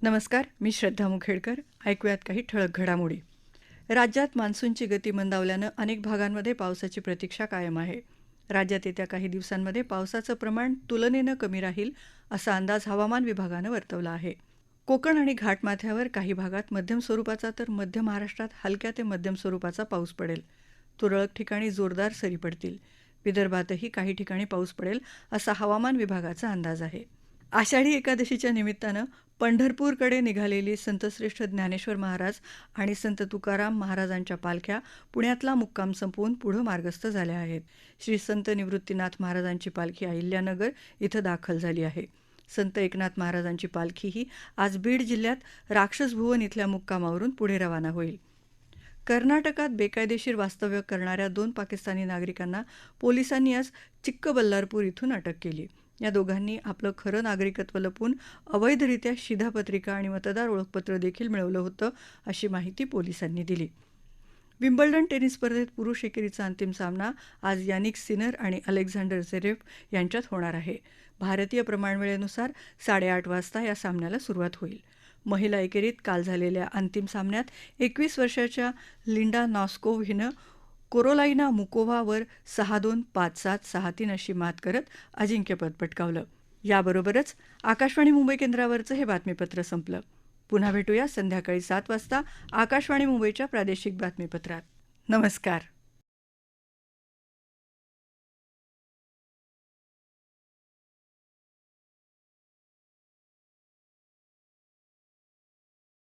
नमस्कार, मी श्रद्धा मुखेडकर. ऐकूयात काही ठळक घडामोडी. राज्यात मान्सूनची गती मंदावल्यानं अनेक भागांमध्ये पावसाची प्रतीक्षा कायम आहे. राज्यात येत्या काही दिवसांमध्ये पावसाचं प्रमाण तुलनेनं कमी राहील, असा अंदाज हवामान विभागानं वर्तवला आहे. कोकण आणि घाटमाथ्यावर काही भागात मध्यम स्वरूपाचा तर मध्य महाराष्ट्रात हलक्या ते मध्यम स्वरूपाचा पाऊस पडेल. तुरळक ठिकाणी जोरदार सरी पडतील. विदर्भातही काही ठिकाणी पाऊस पडेल, असा हवामान विभागाचा अंदाज आहे. आषाढी एकादशीच्या निमित्तानं पंढरपूरकडे निघालेली संतश्रेष्ठ ज्ञानेश्वर महाराज आणि संत तुकाराम महाराजांच्या पालख्या पुण्यातला मुक्काम संपवून पुढं मार्गस्थ झाल्या आहेत. श्री संत निवृत्तीनाथ महाराजांची पालखी अहिल्यानगर इथं दाखल झाली आहे. संत एकनाथ महाराजांची पालखीही आज बीड जिल्ह्यात राक्षसभुवन इथल्या मुक्कामावरून पुढे रवाना होईल. कर्नाटकात बेकायदेशीर वास्तव्य करणाऱ्या 2 पाकिस्तानी नागरिकांना पोलिसांनी आज चिक्कबल्लारपूर इथून अटक केली. या दोघांनी आपलं खरं नागरिकत्व लपवून अवैधरित्या शिधापत्रिका आणि मतदार ओळखपत्र देखील मिळवलं होतं, अशी माहिती पोलिसांनी दिली. विम्बल्डन टेनिस स्पर्धेत पुरुष एकेरीचा अंतिम सामना आज यानिक सिनर आणि अलेक्झांडर झेरेव्ह यांच्यात होणार आहे. भारतीय प्रमाणवेळेनुसार 8:30 वाजता या सामन्याला सुरुवात होईल. महिला एकेरीत काल झालेल्या अंतिम सामन्यात 21 वर्षाच्या लिंडा नॉस्कोव्ह हिनं कोरोलाइना मुकोव्हावर 6-2, 5-7, 6-3 अशी मात करत अजिंक्यपद पटकावलं. याबरोबरच आकाशवाणी मुंबई केंद्रावरचं हे बातमीपत्र संपलं. पुन्हा भेटूया संध्याकाळी 7 वाजता आकाशवाणी मुंबईच्या प्रादेशिक बातमीपत्रात. नमस्कार.